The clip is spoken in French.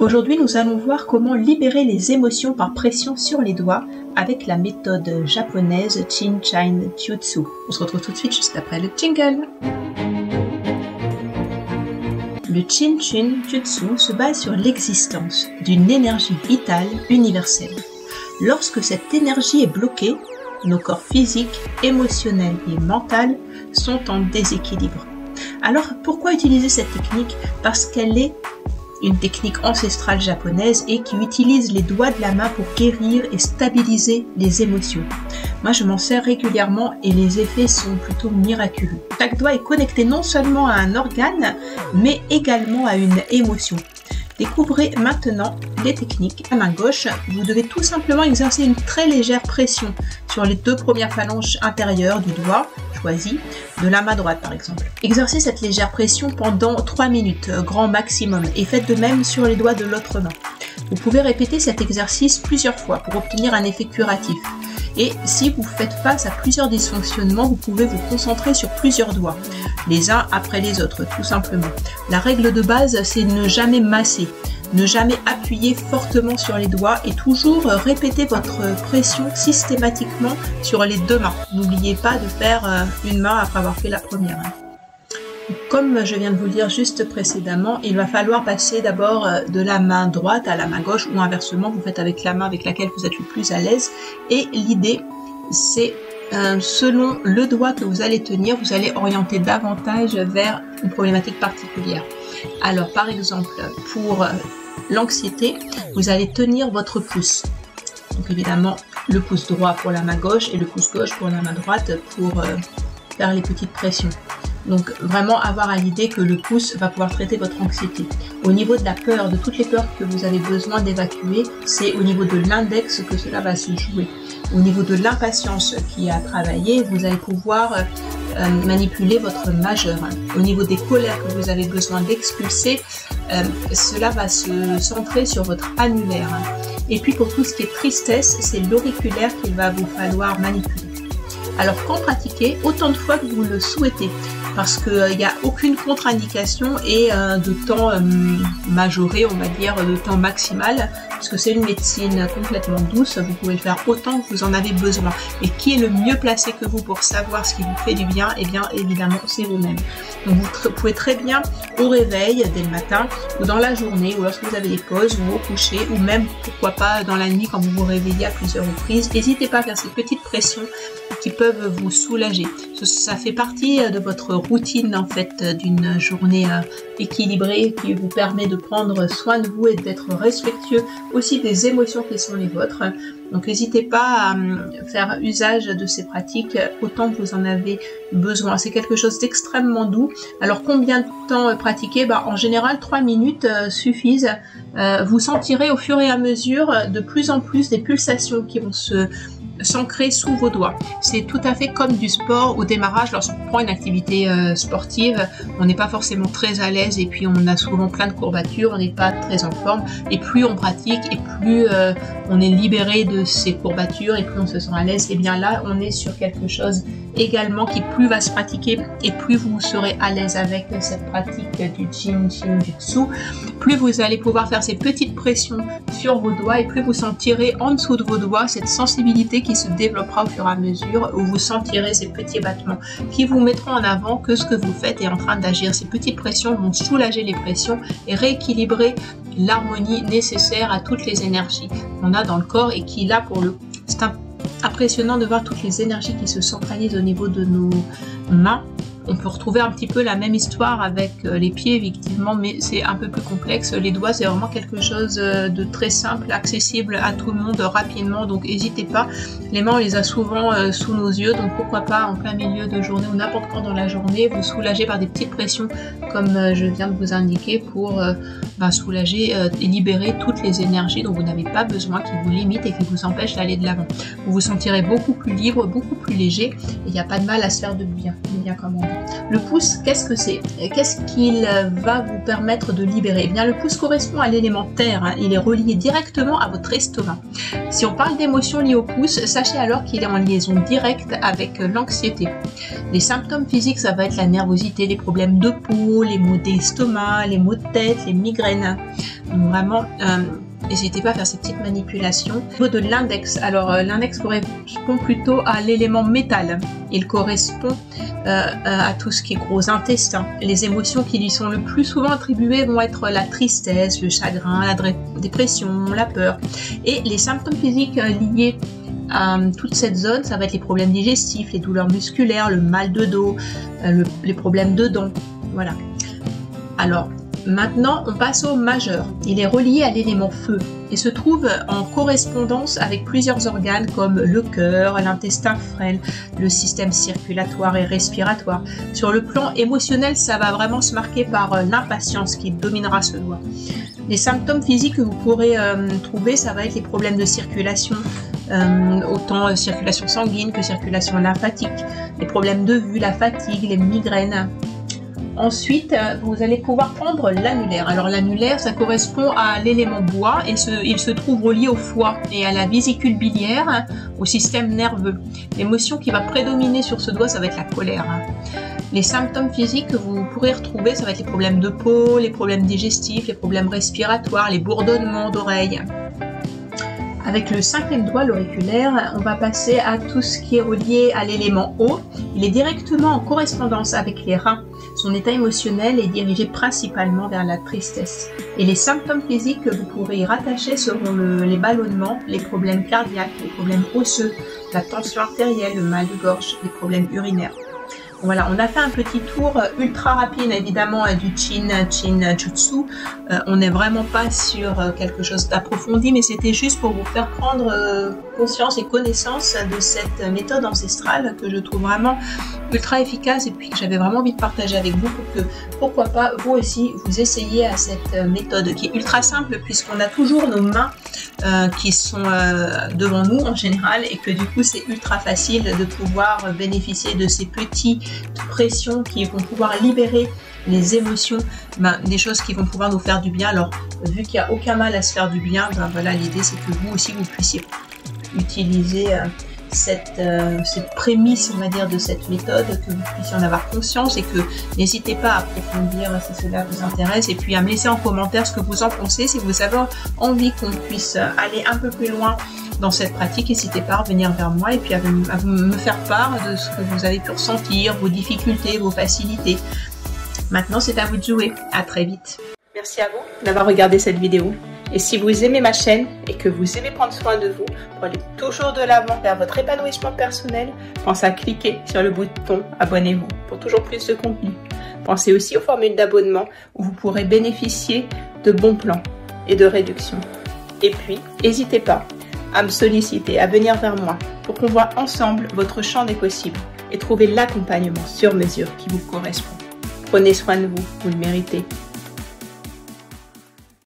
Aujourd'hui, nous allons voir comment libérer les émotions par pression sur les doigts avec la méthode japonaise Chin-Chin Jutsu. On se retrouve tout de suite juste après le jingle. Le Chin-Chin Jutsu se base sur l'existence d'une énergie vitale universelle. Lorsque cette énergie est bloquée, nos corps physiques, émotionnels et mentaux sont en déséquilibre. Alors pourquoi utiliser cette technique? Parce qu'elle est une technique ancestrale japonaise et qui utilise les doigts de la main pour guérir et stabiliser les émotions. Moi je m'en sers régulièrement et les effets sont plutôt miraculeux. Chaque doigt est connecté non seulement à un organe mais également à une émotion. Découvrez maintenant les techniques. À la main gauche, vous devez tout simplement exercer une très légère pression sur les deux premières phalanges intérieures du doigt choisi, de la main droite par exemple. Exercez cette légère pression pendant 3 minutes, grand maximum, et faites de même sur les doigts de l'autre main. Vous pouvez répéter cet exercice plusieurs fois pour obtenir un effet curatif. Et si vous faites face à plusieurs dysfonctionnements, vous pouvez vous concentrer sur plusieurs doigts, les uns après les autres, tout simplement. La règle de base, c'est ne jamais masser, ne jamais appuyer fortement sur les doigts et toujours répéter votre pression systématiquement sur les deux mains. N'oubliez pas de faire une main après avoir fait la première. Comme je viens de vous le dire juste précédemment, il va falloir passer d'abord de la main droite à la main gauche ou inversement, vous faites avec la main avec laquelle vous êtes le plus à l'aise. Et l'idée, c'est selon le doigt que vous allez tenir, vous allez orienter davantage vers une problématique particulière. Alors par exemple, pour l'anxiété, vous allez tenir votre pouce. Donc évidemment, le pouce droit pour la main gauche et le pouce gauche pour la main droite pour faire les petites pressions. Donc vraiment avoir à l'idée que le pouce va pouvoir traiter votre anxiété. Au niveau de la peur, de toutes les peurs que vous avez besoin d'évacuer, c'est au niveau de l'index que cela va se jouer. Au niveau de l'impatience qui est à travailler, vous allez pouvoir manipuler votre majeur. Au niveau des colères que vous avez besoin d'expulser, cela va se centrer sur votre annulaire. Et puis pour tout ce qui est tristesse, c'est l'auriculaire qu'il va vous falloir manipuler. Alors quand pratiquez, autant de fois que vous le souhaitez, parce qu'il n'y a aucune contre-indication et de temps majoré, on va dire, de temps maximal, parce que c'est une médecine complètement douce, vous pouvez le faire autant que vous en avez besoin. Et qui est le mieux placé que vous pour savoir ce qui vous fait du bien? Eh bien évidemment c'est vous-même. Donc vous pouvez très bien au réveil, dès le matin, ou dans la journée, ou lorsque vous avez des pauses, ou au coucher, ou même pourquoi pas dans la nuit quand vous vous réveillez à plusieurs reprises. N'hésitez pas à faire ces petites pressions qui peuvent vous soulager. Ça fait partie de votre routine en fait d'une journée équilibrée qui vous permet de prendre soin de vous et d'être respectueux aussi des émotions qui sont les vôtres. Donc n'hésitez pas à faire usage de ces pratiques autant que vous en avez besoin. C'est quelque chose d'extrêmement doux. Alors combien de temps pratiquer? En général 3 minutes suffisent. Vous sentirez au fur et à mesure de plus en plus des pulsations qui vont s'ancrer sous vos doigts. C'est tout à fait comme du sport au démarrage. Lorsqu'on prend une activité sportive, on n'est pas forcément très à l'aise et puis on a souvent plein de courbatures, on n'est pas très en forme, et plus on pratique et plus on est libéré de ces courbatures et plus on se sent à l'aise. Et bien là on est sur quelque chose également qui plus va se pratiquer et plus vous serez à l'aise avec cette pratique du Chin-Chin Jutsu, plus vous allez pouvoir faire ces petites pressions sur vos doigts et plus vous sentirez en dessous de vos doigts cette sensibilité qui se développera au fur et à mesure, où vous sentirez ces petits battements qui vous mettront en avant que ce que vous faites est en train d'agir. Ces petites pressions vont soulager les pressions et rééquilibrer l'harmonie nécessaire à toutes les énergies qu'on a dans le corps et qui là pour le... C'est impressionnant de voir toutes les énergies qui se centralisent au niveau de nos mains. On peut retrouver un petit peu la même histoire avec les pieds effectivement, mais c'est un peu plus complexe. Les doigts, c'est vraiment quelque chose de très simple, accessible à tout le monde rapidement, donc n'hésitez pas. Les mains, on les a souvent sous nos yeux, donc pourquoi pas en plein milieu de journée ou n'importe quand dans la journée, vous soulager par des petites pressions comme je viens de vous indiquer pour soulager et libérer toutes les énergies dont vous n'avez pas besoin, qui vous limitent et qui vous empêchent d'aller de l'avant. Vous vous sentirez beaucoup plus libre, beaucoup plus léger, et il n'y a pas de mal à se faire de bien comme on dit. Le pouce, qu'est-ce que c'est? Qu'est-ce qu'il va vous permettre de libérer? Eh bien, le pouce correspond à l'élément terre, il est relié directement à votre estomac. Si on parle d'émotions liées au pouce, sachez alors qu'il est en liaison directe avec l'anxiété. Les symptômes physiques, ça va être la nervosité, les problèmes de peau, les maux d'estomac, les maux de tête, les migraines. Donc vraiment, n'hésitez pas à faire ces petites manipulations. Au niveau de l'index, alors l'index correspond plutôt à l'élément métal. Il correspond à tout ce qui est gros intestin. Les émotions qui lui sont le plus souvent attribuées vont être la tristesse, le chagrin, la dépression, la peur. Et les symptômes physiques liés à toute cette zone, ça va être les problèmes digestifs, les douleurs musculaires, le mal de dos, les problèmes de dents. Voilà. Alors, maintenant, on passe au majeur. Il est relié à l'élément feu et se trouve en correspondance avec plusieurs organes comme le cœur, l'intestin frêle, le système circulatoire et respiratoire. Sur le plan émotionnel, ça va vraiment se marquer par l'impatience qui dominera ce doigt. Les symptômes physiques que vous pourrez trouver, ça va être les problèmes de circulation, autant circulation sanguine que circulation lymphatique, les problèmes de vue, la fatigue, les migraines. Ensuite, vous allez pouvoir prendre l'annulaire. Alors l'annulaire, ça correspond à l'élément bois et il se trouve relié au foie et à la vésicule biliaire, au système nerveux. L'émotion qui va prédominer sur ce doigt, ça va être la colère. Les symptômes physiques que vous pourrez retrouver, ça va être les problèmes de peau, les problèmes digestifs, les problèmes respiratoires, les bourdonnements d'oreilles. Avec le 5e doigt, l'auriculaire, on va passer à tout ce qui est relié à l'élément eau. Il est directement en correspondance avec les reins. Son état émotionnel est dirigé principalement vers la tristesse. Et les symptômes physiques que vous pourrez y rattacher seront les ballonnements, les problèmes cardiaques, les problèmes osseux, la tension artérielle, le mal de gorge, les problèmes urinaires. Voilà, on a fait un petit tour ultra rapide évidemment du Chin Jutsu. On n'est vraiment pas sur quelque chose d'approfondi, mais c'était juste pour vous faire prendre conscience et connaissance de cette méthode ancestrale que je trouve vraiment ultra efficace et puis que j'avais vraiment envie de partager avec vous pour que, pourquoi pas, vous aussi, vous essayiez à cette méthode qui est ultra simple puisqu'on a toujours nos mains qui sont devant nous en général et que du coup c'est ultra facile de pouvoir bénéficier de ces petites pressions qui vont pouvoir libérer les émotions, des choses qui vont pouvoir nous faire du bien. Alors vu qu'il n'y a aucun mal à se faire du bien, voilà, l'idée c'est que vous aussi vous puissiez utiliser cette prémisse, on va dire, de cette méthode, que vous puissiez en avoir conscience et que n'hésitez pas à approfondir si cela vous intéresse et puis à me laisser en commentaire ce que vous en pensez. Si vous avez envie qu'on puisse aller un peu plus loin dans cette pratique, n'hésitez pas à revenir vers moi et puis à me faire part de ce que vous avez pu ressentir, vos difficultés, vos facilités. Maintenant, c'est à vous de jouer. À très vite. Merci à vous d'avoir regardé cette vidéo. Et si vous aimez ma chaîne et que vous aimez prendre soin de vous pour aller toujours de l'avant vers votre épanouissement personnel, pensez à cliquer sur le bouton abonnez-vous pour toujours plus de contenu. Pensez aussi aux formules d'abonnement où vous pourrez bénéficier de bons plans et de réductions. Et puis, n'hésitez pas à me solliciter, à venir vers moi pour qu'on voit ensemble votre champ des possibles et trouver l'accompagnement sur mesure qui vous correspond. Prenez soin de vous, vous le méritez.